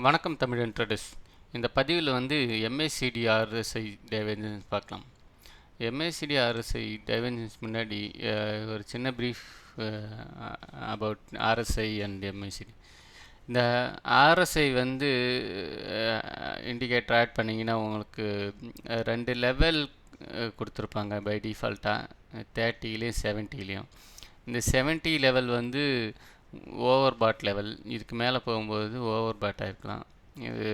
வணக்கம் தமிழன் ட்ரேடர்ஸ். இந்த பதிவில் வந்து எம்ஏசிடி ஆர்எஸ்ஐ டைவர்ஜன்ஸ் பார்க்கலாம். எம்ஏசிடி ஆர்எஸ்ஐ டைவர்ஜன்ஸ் முன்னாடி ஒரு சின்ன brief about RSI and MACD. இந்த ஆர்எஸ்ஐ வந்து இண்டிகேட்டர் ஆட் பண்ணிங்கன்னா உங்களுக்கு ரெண்டு லெவல் கொடுத்துருப்பாங்க பை டிஃபால்ட்டாக 30லேயும் 70லேயும். இந்த 70 லெவல் வந்து ஓவர் பாட் லெவல், இதுக்கு மேலே போகும்போது ஓவர் பாட் ஆகிருக்கலாம். இது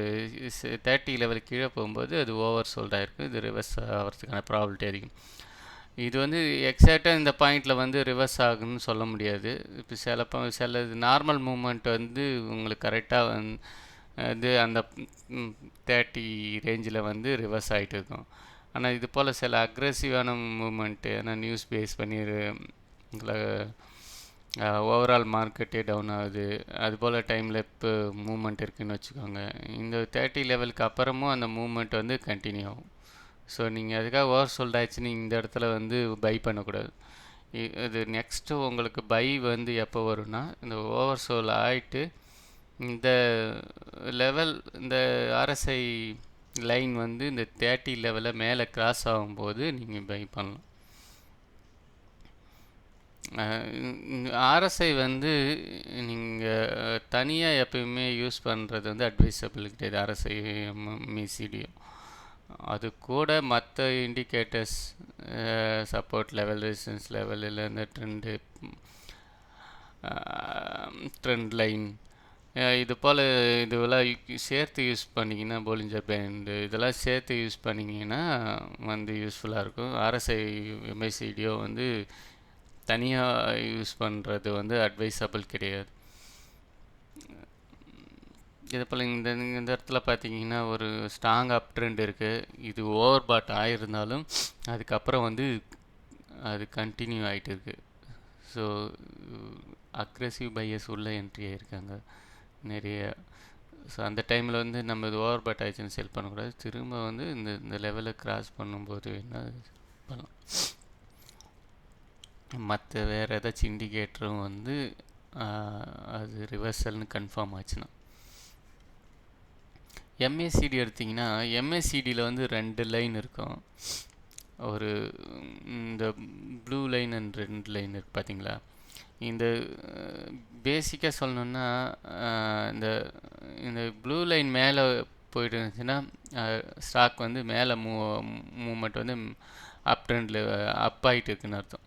30 லெவல் கீழே போகும்போது அது ஓவர் சோல்ட் ஆகிருக்கும். இது ரிவர்ஸ் ஆகிறதுக்கான ப்ராபிலிட்டி அதிகம். இது வந்து எக்ஸாக்டாக இந்த பாயிண்டில் வந்து ரிவர்ஸ் ஆகுன்னு சொல்ல முடியாது. இப்போ சில நார்மல் மூமெண்ட் வந்து உங்களுக்கு கரெக்டாக வந்து அந்த 30 ரேஞ்சில் வந்து ரிவர்ஸ் ஆகிட்டு இருக்கும். ஆனால் இது போல் சில அக்ரெசிவான மூமெண்ட்டு, ஏன்னா நியூஸ் பேஸ் பண்ணி ஓவரால் மார்க்கெட்டே டவுன் ஆகுது, அதுபோல் டைமில் இப்போ மூமெண்ட் இருக்குதுன்னு வச்சுக்கோங்க. இந்த 30 லெவலுக்கு அப்புறமும் அந்த மூமெண்ட் வந்து கண்டினியூ ஆகும். ஸோ நீங்கள் அதுக்காக ஓவர் சோல்ட் ஆகிடுச்சுன்னு இந்த இடத்துல வந்து பை பண்ணக்கூடாது. இது நெக்ஸ்ட்டு உங்களுக்கு பை வந்து எப்போ வரும்னா, இந்த ஓவர் சோல் ஆகிட்டு இந்த லெவல், இந்த ஆர்எஸ்ஐ லைன் வந்து இந்த 30 லெவலில் மேலே கிராஸ் ஆகும்போது நீங்கள் பை பண்ணலாம். ஆர்எஸ்ஐ வந்து நீங்கள் தனியாக எப்பயுமே யூஸ் பண்ணுறது வந்து அட்வைசபிள் கிடையாது. ஆர்எஸ்ஐ மிசிடியும் அது கூட மற்ற indicators, support level, resistance level, இல்லை இந்த ட்ரெண்ட் லைன், இது போல் இதுவெல்லாம் சேர்த்து யூஸ் பண்ணிங்கன்னா, போலிஞ்சர் பேண்டு இதெல்லாம் சேர்த்து யூஸ் பண்ணிங்கன்னா வந்து யூஸ்ஃபுல்லாக இருக்கும். ஆர்எஸ்ஐ எம்ஐசிடியோ வந்து தனியாக யூஸ் பண்ணுறது வந்து அட்வைசபிள் கிடையாது. இது போல் இந்த இடத்துல பார்த்தீங்கன்னா ஒரு ஸ்ட்ராங் அப் ட்ரெண்ட் இருக்குது. இது ஓவர் பாட் ஆகிருந்தாலும் அதுக்கப்புறம் வந்து அது கண்டினியூ ஆகிட்டு இருக்குது. ஸோ அக்ரெசிவ் பையர்ஸ் உள்ள என்ட்ரி ஆகிருக்காங்க நிறைய. ஸோ அந்த டைமில் வந்து நம்ம இது ஓவர் பாட் ஆயிடுச்சுன்னு செல் பண்ணக்கூடாது. திரும்ப வந்து இந்த லெவலை கிராஸ் பண்ணும்போது வேணால் பண்ணலாம். மற்ற வேறு ஏதாச்சும் இண்டிகேட்டரும் வந்து அது ரிவர்சல்னு கன்ஃபார்ம் ஆச்சுன்னா. எம்ஏசிடி எடுத்திங்கன்னா, எம்ஏசிடியில் வந்து ரெண்டு லைன் இருக்கும். ஒரு இந்த blue line and red line இருக்குது பார்த்தீங்களா. இந்த பேசிக்காக சொல்லணுன்னா, இந்த ப்ளூ லைன் மேலே போயிட்டு இருந்துச்சுன்னா ஸ்டாக் வந்து மேலே மூமெண்ட் வந்து அப் ட்ரெண்டில் அப் ஆகிட்டு இருக்குன்னு அர்த்தம்.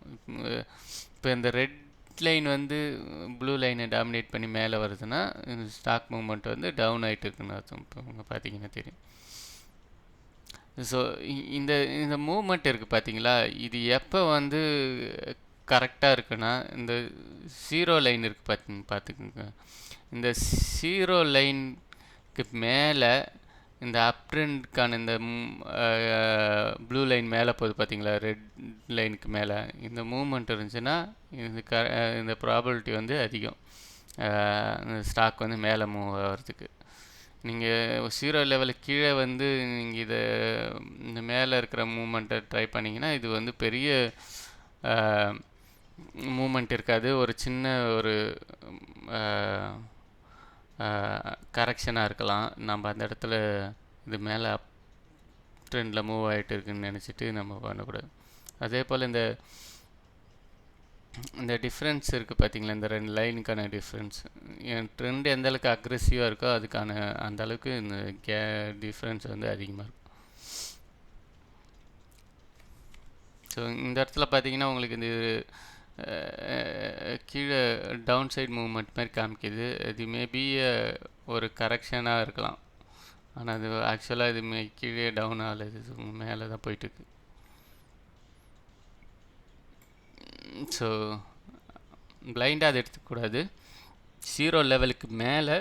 இப்போ இந்த ரெட் லைன் வந்து ப்ளூ லைனை டாமினேட் பண்ணி மேலே வருதுன்னா இந்த ஸ்டாக் மூமெண்ட் வந்து டவுன் ஆகிட்டு இருக்குன்னு அர்த்தம். இப்போ உங்கள் பார்த்தீங்கன்னா தெரியும். ஸோ இந்த மூமெண்ட் இருக்குது பார்த்தீங்களா, இது எப்போ வந்து கரெக்டாக இருக்குன்னா, இந்த 0 லைன் இருக்குது பார்த்துக்குங்க. இந்த 0 லைனுக்கு மேலே இந்த அப் ட்ரெண்டுக்கான இந்த ப்ளூ லைன் மேலே போகுது பார்த்தீங்களா, ரெட் லைனுக்கு மேலே இந்த மூமெண்ட் இருந்துச்சுன்னா இந்த ப்ராபபிலிட்டி வந்து அதிகம் ஸ்டாக் வந்து மேலே மூவ் ஆகிறதுக்கு. நீங்கள் 0 லெவலுக்கு கீழே வந்து நீங்கள் இந்த மேலே இருக்கிற மூமெண்ட்டை ட்ரை பண்ணிங்கன்னா இது வந்து பெரிய மூமெண்ட் இருக்காது. ஒரு சின்ன ஒரு கரெக்ஷனாக இருக்கலாம். நம்ம அந்த இடத்துல இது மேலே அப் ட்ரெண்டில் மூவ் ஆகிட்டு இருக்குன்னு நினச்சிட்டு நம்ம பண்ணக்கூடாது. அதே போல் இந்த டிஃப்ரென்ஸ் இருக்குது பார்த்தீங்களா, இந்த ரெண்டு லைனுக்கான டிஃப்ரென்ஸ், ட்ரெண்ட் எந்த அளவுக்கு அக்ரெசிவாக இருக்கோ அதுக்கான அந்த அளவுக்கு இந்த டிஃப்ரென்ஸ் வந்து அதிகமாக இருக்கும். ஸோ இந்த இடத்துல பார்த்தீங்கன்னா உங்களுக்கு இந்த கீழே டவுன் சைட் மூவ்மெண்ட் மாதிரி காமிக்குது. இது மேபி ஒரு கரெக்ஷனாக இருக்கலாம். ஆனால் அது ஆக்சுவலாக இது கீழே டவுன் ஆகலை, இது மேலே தான் போயிட்டுருக்கு. ஸோ பிளைண்டாக அதை எடுத்துக்கூடாது. 0 லெவலுக்கு மேலே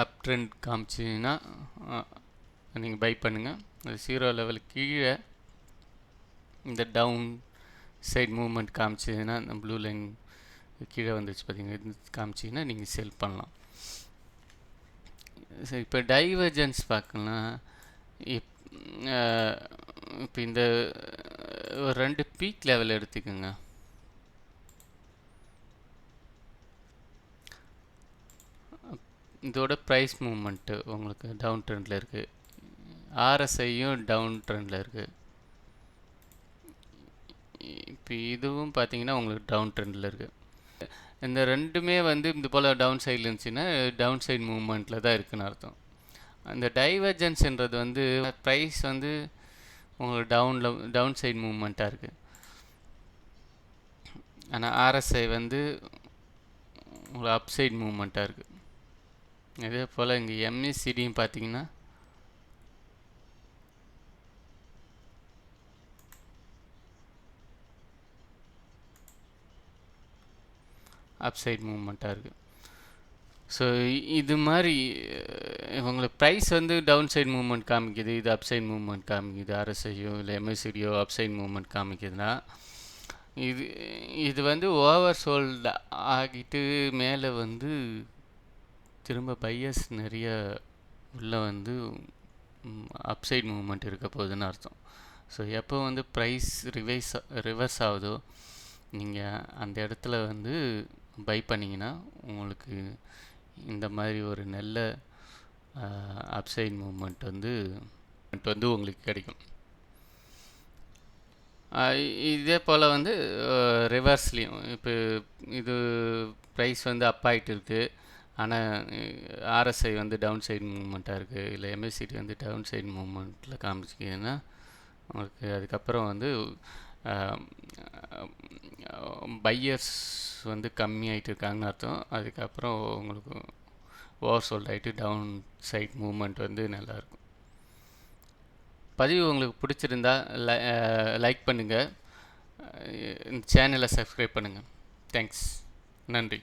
அப் ட்ரெண்ட் காமிச்சின்னா நீங்கள் பை பண்ணுங்கள். அது 0 லெவலுக்கு கீழே இந்த டவுன் சைட் மூவ்மெண்ட் காமிச்சிதுன்னா, இந்த ப்ளூ லைன் கீழே வந்துச்சு பார்த்தீங்கன்னா, இது காமிச்சிங்கன்னா நீங்கள் செல் பண்ணலாம். சரி, இப்போ டைவர்ஜென்ஸ் பார்க்கலாம். இப்போ இந்த ஒரு ரெண்டு பீக் லெவல் எடுத்துக்கோங்க. இதோட ப்ரைஸ் மூவ்மெண்ட்டு உங்களுக்கு டவுன் ட்ரெண்டில் இருக்குது. ஆர்எஸ்ஐயும் டவுன் ட்ரெண்டில் இருக்குது. இப்போ இதுவும் பார்த்தீங்கன்னா உங்களுக்கு டவுன் ட்ரெண்டில் இருக்குது. இந்த ரெண்டுமே வந்து இது போல் டவுன் சைடில் இருந்துச்சுன்னா டவுன் சைடு மூவ்மெண்ட்டில் தான் இருக்குதுன்னு அர்த்தம். அந்த டைவர்ஜென்ஸ்ன்றது வந்து ப்ரைஸ் வந்து உங்களுக்கு டவுன் சைடு மூவ்மெண்ட்டாக இருக்குது. ஆனால் ஆர்எஸ்ஐ வந்து உங்களுக்கு அப் சைடு மூவ்மெண்ட்டாக இருக்குது. இதே போல் இங்கே எம்ஏசிடியும் பார்த்தீங்கன்னா அப் சைடு மூவ்மெண்ட்டாக இருக்குது. ஸோ இது மாதிரி உங்களுக்கு ப்ரைஸ் வந்து டவுன் சைடு மூவ்மெண்ட் காமிக்குது, இது அப் சைடு மூவ்மெண்ட் காமிக்குது. ஆர்எஸ்ஐயோ இல்லை எம்ஏசிடியோ அப் சைடு மூவ்மெண்ட் காமிக்குதுன்னா இது இது வந்து ஓவர் சோல்டு ஆகிட்டு மேலே வந்து திரும்ப பையர்ஸ் நிறைய உள்ளே வந்து அப்சைட் மூவ்மெண்ட் இருக்க போகுதுன்னு அர்த்தம். ஸோ எப்போ வந்து ப்ரைஸ் ரிவர்ஸ் ஆகுதோ நீங்கள் அந்த இடத்துல வந்து பை பண்ணிங்கன்னா உங்களுக்கு இந்த மாதிரி ஒரு நல்ல அப்சைட் மூவ்மெண்ட் வந்து உங்களுக்கு கிடைக்கும். இதே போல் வந்து ரிவர்ஸ்லேயும் இப்போ இது ப்ரைஸ் வந்து அப் ஆகிட்டு இருக்குது, ஆனால் ஆர்எஸ்ஐ வந்து டவுன் சைடு மூவ்மெண்ட்டாக இருக்குது, இல்லை எம்எஸ்சிடி வந்து டவுன் சைடு மூவ்மெண்ட்டில் காமிச்சிக்கிதுன்னா உங்களுக்கு அதுக்கப்புறம் வந்து பையர்ஸ் வந்து கம்மியாகிட்டு இருக்காங்கன்னு அர்த்தம். அதுக்கப்புறம் உங்களுக்கு ஓவர் சோல்ட் ஆகிட்டு டவுன் சைட் மூவ்மெண்ட் வந்து நல்லாயிருக்கும். பதிவு உங்களுக்கு பிடிச்சிருந்தா லைக் பண்ணுங்கள், இந்த சேனலை சப்ஸ்கிரைப் பண்ணுங்கள். தேங்க்ஸ். நன்றி.